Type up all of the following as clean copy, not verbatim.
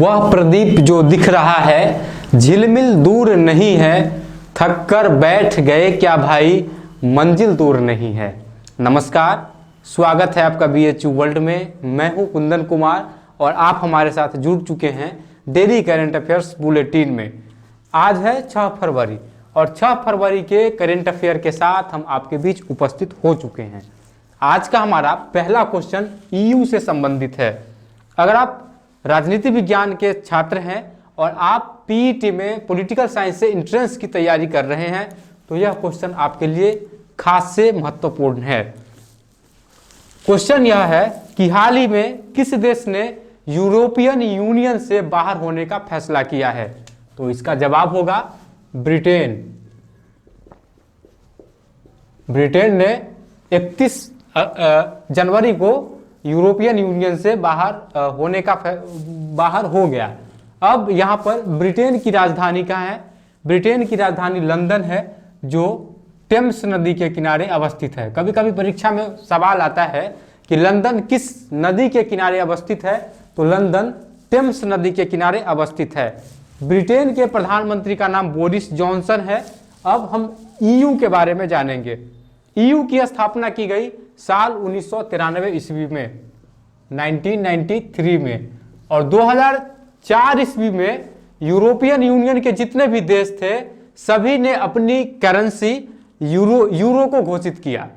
वह प्रदीप जो दिख रहा है झिलमिल दूर नहीं है, थक कर बैठ गए क्या भाई मंजिल दूर नहीं है। नमस्कार, स्वागत है आपका BHU वर्ल्ड में। मैं हूं कुंदन कुमार और आप हमारे साथ जुड़ चुके हैं डेली करंट अफेयर्स बुलेटिन में। आज है 6 फरवरी और 6 फरवरी के करंट अफेयर के साथ हम आपके बीच उपस्थित हो चुके हैं। आज का हमारा पहला क्वेश्चन EU से संबंधित है। अगर आप राजनीति विज्ञान के छात्र हैं और आप PET में पॉलिटिकल साइंस से एंट्रेंस की तैयारी कर रहे हैं तो यह क्वेश्चन आपके लिए खास से महत्वपूर्ण है। क्वेश्चन यह है कि हाल ही में किस देश ने यूरोपियन यूनियन से बाहर होने का फैसला किया है। तो इसका जवाब होगा ब्रिटेन। ब्रिटेन ने 31 जनवरी को यूरोपियन यूनियन से बाहर हो गया। अब यहाँ पर ब्रिटेन की राजधानी कहाँ है? ब्रिटेन की राजधानी लंदन है, जो टेम्स नदी के किनारे अवस्थित है। कभी कभी परीक्षा में सवाल आता है कि लंदन किस नदी के किनारे अवस्थित है, तो लंदन टेम्स नदी के किनारे अवस्थित है। ब्रिटेन के प्रधानमंत्री का नाम बोरिस जॉनसन है। अब हम EU के बारे में जानेंगे। EU की स्थापना की गई साल 1993 ईस्वी में, 1993 में, और 2004 ईस्वी में यूरोपियन यूनियन के जितने भी देश थे सभी ने अपनी करेंसी यूरो को घोषित किया।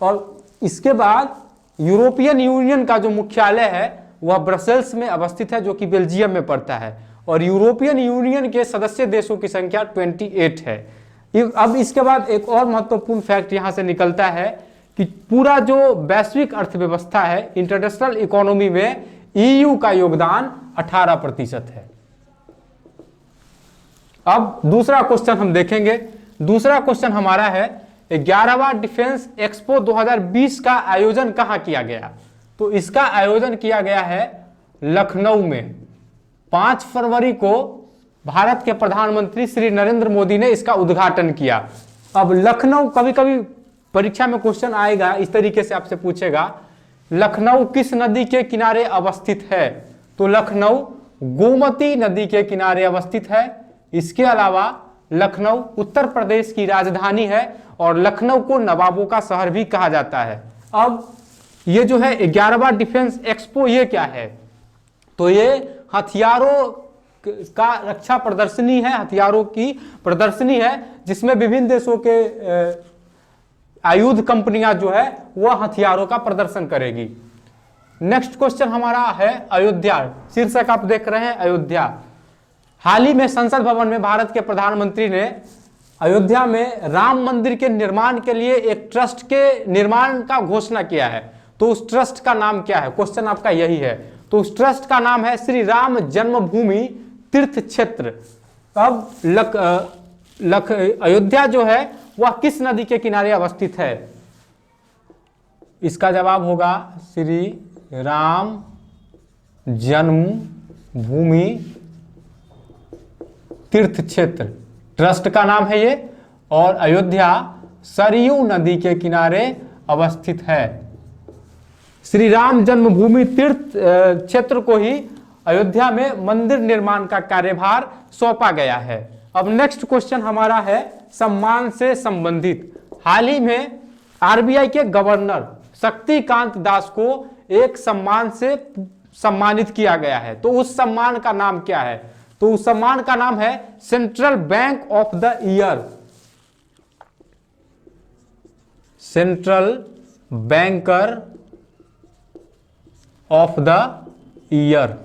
और इसके बाद यूरोपियन यूनियन का जो मुख्यालय है वह ब्रसेल्स में अवस्थित है, जो कि बेल्जियम में पड़ता है। और यूरोपियन यूनियन के सदस्य देशों की संख्या 28 है। अब इसके बाद एक और महत्वपूर्ण फैक्ट यहां से निकलता है कि पूरा जो वैश्विक अर्थव्यवस्था है, इंटरनेशनल इकोनॉमी में EU का योगदान 18% है। अब दूसरा क्वेश्चन हम देखेंगे। दूसरा क्वेश्चन हमारा है 11वां डिफेंस एक्सपो 2020 का आयोजन कहां किया गया। तो इसका आयोजन किया गया है लखनऊ में। 5 फरवरी को भारत के प्रधानमंत्री श्री नरेंद्र मोदी ने इसका उद्घाटन किया। अब लखनऊ, कभी कभी परीक्षा में क्वेश्चन आएगा इस तरीके से आपसे पूछेगा, लखनऊ किस नदी के किनारे अवस्थित है। तो लखनऊ गोमती नदी के किनारे अवस्थित है। इसके अलावा लखनऊ उत्तर प्रदेश की राजधानी है और लखनऊ को नवाबों का शहर भी कहा जाता है। अब ये जो है 11वां डिफेंस एक्सपो, ये क्या है? तो ये हथियारों का रक्षा प्रदर्शनी है, हथियारों की प्रदर्शनी है, जिसमें विभिन्न देशों के आयुध कंपनियां जो है वह हथियारों का प्रदर्शन करेगी। नेक्स्ट क्वेश्चन हमारा है अयोध्या। शीर्षक आप देख रहे हैं अयोध्या। हाल ही में संसद भवन में भारत के प्रधानमंत्री ने अयोध्या में राम मंदिर के निर्माण के लिए एक ट्रस्ट के निर्माण का घोषणा किया है। तो उस ट्रस्ट का नाम क्या है? क्वेश्चन आपका यही है। तो उस ट्रस्ट का नाम है श्री राम जन्मभूमि तीर्थ क्षेत्र। अब अयोध्या जो है वह किस नदी के किनारे अवस्थित है? इसका जवाब होगा श्री राम जन्मभूमि तीर्थ क्षेत्र, ट्रस्ट का नाम है ये। और अयोध्या सरयू नदी के किनारे अवस्थित है। श्री राम जन्मभूमि तीर्थ क्षेत्र को ही अयोध्या में मंदिर निर्माण का कार्यभार सौंपा गया है। अब नेक्स्ट क्वेश्चन हमारा है सम्मान से संबंधित। हाल ही में RBI के गवर्नर शक्तिकांत दास को एक सम्मान से सम्मानित किया गया है। तो उस सम्मान का नाम क्या है? तो उस सम्मान का नाम है central bank of the year. Central banker of the year.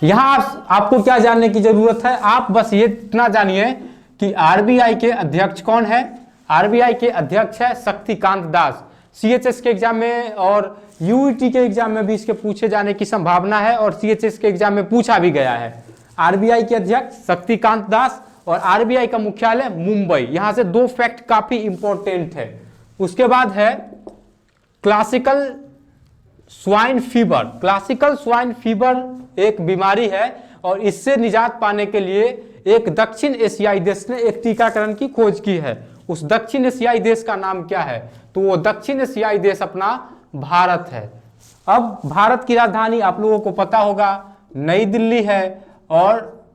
यहां आपको क्या जानने की जरूरत है? आप बस ये इतना जानिए कि RBI के अध्यक्ष कौन है। RBI के अध्यक्ष है शक्तिकांत दास। CHS के एग्जाम में और UET के एग्जाम में भी इसके पूछे जाने की संभावना है और CHS के एग्जाम में पूछा भी गया है। RBI के अध्यक्ष शक्तिकांत दास और RBI का मुख्यालय मुंबई। यहां से 2 फैक्ट काफी इंपॉर्टेंट है। उसके बाद है classical swine fever. Classical swine fever एक बीमारी है और इससे निजात पाने के लिए एक दक्षिण एशियाई देश ने एक टीकाकरण की खोज की है। उस दक्षिण एशियाई देश का नाम क्या है? तो वो दक्षिण एशियाई देश अपना भारत है। अब भारत की राजधानी आप लोगों को पता होगा नई दिल्ली है, और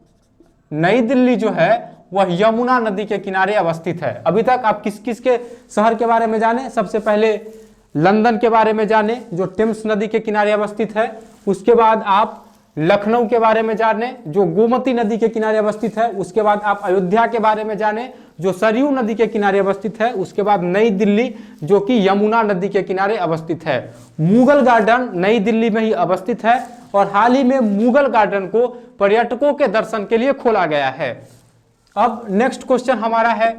नई दिल्ली जो है वह यमुना नदी के किनारे अवस्थित है। अभी तक आप किस किस के शहर के बारे में जाने? सबसे पहले लंदन के बारे में जाने जो टेम्स नदी के किनारे अवस्थित है। उसके बाद आप लखनऊ के बारे में जाने जो गोमती नदी के किनारे अवस्थित है। उसके बाद आप अयोध्या के बारे में जाने जो सरयू नदी के किनारे अवस्थित है। उसके बाद नई दिल्ली जो कि यमुना नदी के किनारे अवस्थित है। मुगल गार्डन नई दिल्ली में ही अवस्थित है, और हाल ही में मुगल गार्डन को पर्यटकों के दर्शन के लिए खोला गया है। अब नेक्स्ट क्वेश्चन हमारा है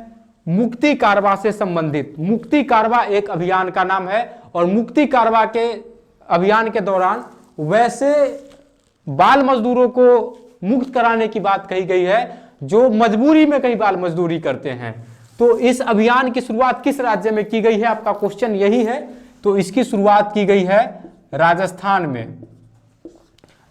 मुक्ति कारवा से संबंधित। मुक्ति कारवा एक अभियान का नाम है, और मुक्ति कारवा के अभियान के दौरान वैसे बाल मजदूरों को मुक्त कराने की बात कही गई है जो मजबूरी में कहीं बाल मजदूरी करते हैं। तो इस अभियान की शुरुआत किस राज्य में की गई है? आपका क्वेश्चन यही है। तो इसकी शुरुआत की गई है राजस्थान में।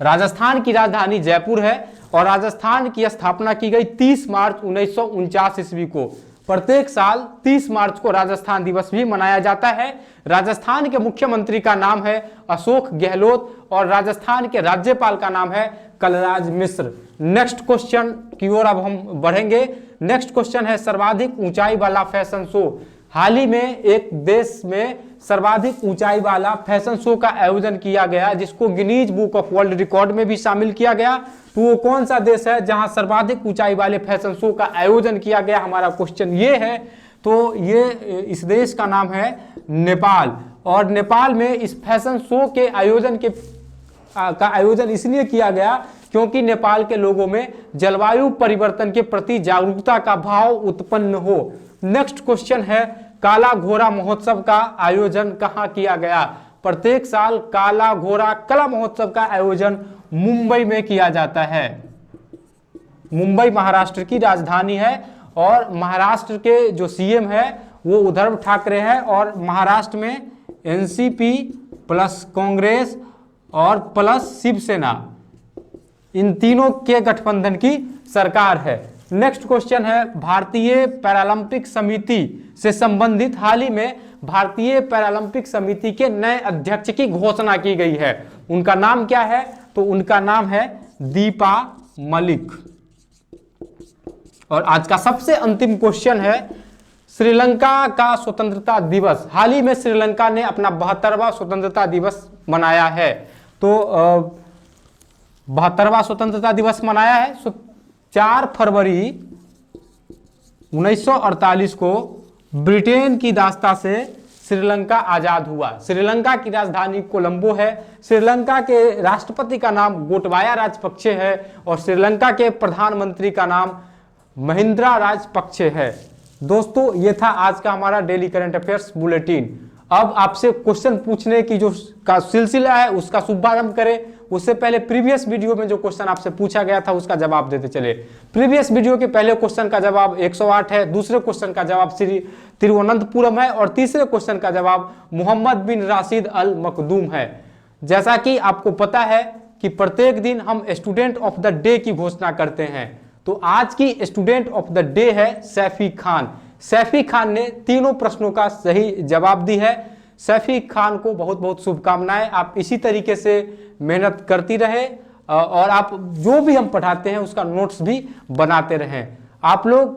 राजस्थान की राजधानी जयपुर है, और राजस्थान की स्थापना की गई 30 मार्च 1949 ईस्वी को। प्रत्येक साल 30 मार्च को राजस्थान दिवस भी मनाया जाता है। राजस्थान के मुख्यमंत्री का नाम है अशोक गहलोत, और राजस्थान के राज्यपाल का नाम है कलराज मिश्र। नेक्स्ट क्वेश्चन की ओर अब हम बढ़ेंगे। नेक्स्ट क्वेश्चन है सर्वाधिक ऊंचाई वाला फैशन शो। हाल ही में एक देश में सर्वाधिक ऊंचाई वाला फैशन शो का आयोजन किया गया, जिसको Guinness book of world record में भी शामिल किया गया। तो वो कौन सा देश है जहां सर्वाधिक ऊंचाई वाले फैशन शो का आयोजन किया गया? हमारा क्वेश्चन ये है। तो ये इस देश का नाम है नेपाल, और नेपाल में इस फैशन शो के आयोजन का आयोजन इसलिए किया गया क्योंकि नेपाल के लोगों में जलवायु परिवर्तन के प्रति जागरूकता का भाव उत्पन्न हो। नेक्स्ट क्वेश्चन है काला घोड़ा महोत्सव का आयोजन कहाँ किया गया? प्रत्येक साल काला घोड़ा कला महोत्सव का आयोजन मुंबई में किया जाता है। मुंबई महाराष्ट्र की राजधानी है, और महाराष्ट्र के जो सीएम है वो उद्धव ठाकरे हैं, और महाराष्ट्र में एनसीपी प्लस कांग्रेस और प्लस शिवसेना, इन तीनों के गठबंधन की सरकार है। नेक्स्ट क्वेश्चन है भारतीय पैरालंपिक समिति से संबंधित। हाल ही में भारतीय पैरालंपिक समिति के नए अध्यक्ष की घोषणा की गई है। उनका नाम क्या है? तो उनका नाम है दीपा मलिक। और आज का सबसे अंतिम क्वेश्चन है श्रीलंका का स्वतंत्रता दिवस। हाल ही में श्रीलंका ने अपना 72वां स्वतंत्रता दिवस मनाया है। तो 72वां स्वतंत्रता दिवस मनाया है। 4 फरवरी 1948 को ब्रिटेन की दास्ता से श्रीलंका आजाद हुआ। श्रीलंका की राजधानी कोलंबो है। श्रीलंका के राष्ट्रपति का नाम गोटबाया राजपक्षे है, और श्रीलंका के प्रधानमंत्री का नाम महिंद्रा राजपक्षे है। दोस्तों ये था आज का हमारा डेली करंट अफेयर्स बुलेटिन। अब आपसे क्वेश्चन पूछने की जो का सिलसिला है उसका शुभारंभ करें। उससे पहले प्रीवियस वीडियो में जो क्वेश्चन आपसे पूछा गया था उसका जवाब देते चले। प्रीवियस वीडियो के पहले क्वेश्चन का जवाब 108 है, दूसरे क्वेश्चन का जवाब श्री तिरुवनंतपुरम है, और तीसरे क्वेश्चन का जवाब मोहम्मद बिन राशिद अल मखदूम है। जैसा कि आपको पता है कि प्रत्येक दिन हम स्टूडेंट ऑफ द डे की घोषणा करते हैं, तो आज की स्टूडेंट ऑफ द डे है सैफी खान। सैफी खान ने तीनों प्रश्नों का सही जवाब दी है। सैफी खान को बहुत बहुत शुभकामनाएं। आप इसी तरीके से मेहनत करती रहे, और आप जो भी हम पढ़ाते हैं उसका नोट्स भी बनाते रहें। आप लोग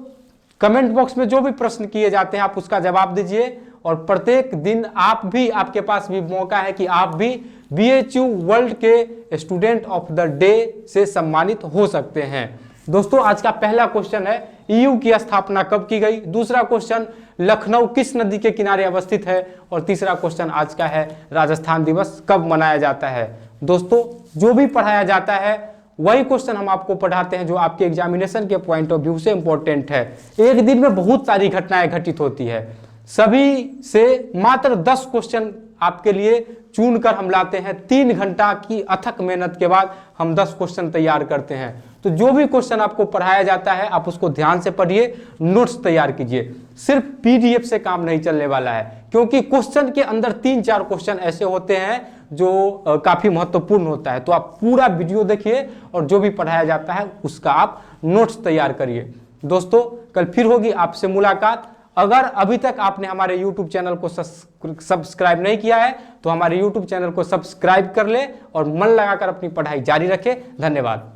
कमेंट बॉक्स में जो भी प्रश्न किए जाते हैं आप उसका जवाब दीजिए, और प्रत्येक दिन आप भी, आपके पास भी मौका है कि आप भी BHU वर्ल्ड के स्टूडेंट ऑफ द डे से सम्मानित हो सकते हैं। दोस्तों आज का पहला क्वेश्चन है EU की स्थापना कब की गई? दूसरा क्वेश्चन लखनऊ किस नदी के किनारे अवस्थित है? और तीसरा क्वेश्चन आज का है राजस्थान दिवस कब मनाया जाता है? दोस्तों जो भी पढ़ाया जाता है वही क्वेश्चन हम आपको पढ़ाते हैं जो आपके एग्जामिनेशन के पॉइंट ऑफ व्यू से इंपॉर्टेंट है। एक दिन में बहुत सारी घटनाएं घटित होती है, सभी से मात्र 10 क्वेश्चन आपके लिए चुन कर हम लाते हैं। 3 घंटा की अथक मेहनत के बाद हम 10 क्वेश्चन तैयार करते हैं। तो जो भी क्वेश्चन आपको पढ़ाया जाता है आप उसको ध्यान से पढ़िए, नोट्स तैयार कीजिए। सिर्फ PDF से काम नहीं चलने वाला है, क्योंकि क्वेश्चन के अंदर 3-4 क्वेश्चन ऐसे होते हैं जो काफी महत्वपूर्ण होता है। तो आप पूरा वीडियो देखिए और जो भी पढ़ाया जाता है उसका आप नोट्स तैयार करिए। दोस्तों कल फिर होगी आपसे मुलाकात। अगर अभी तक आपने हमारे YouTube चैनल को सब्सक्राइब नहीं किया है तो हमारे YouTube चैनल को सब्सक्राइब कर ले और मन लगाकर अपनी पढ़ाई जारी रखें। धन्यवाद।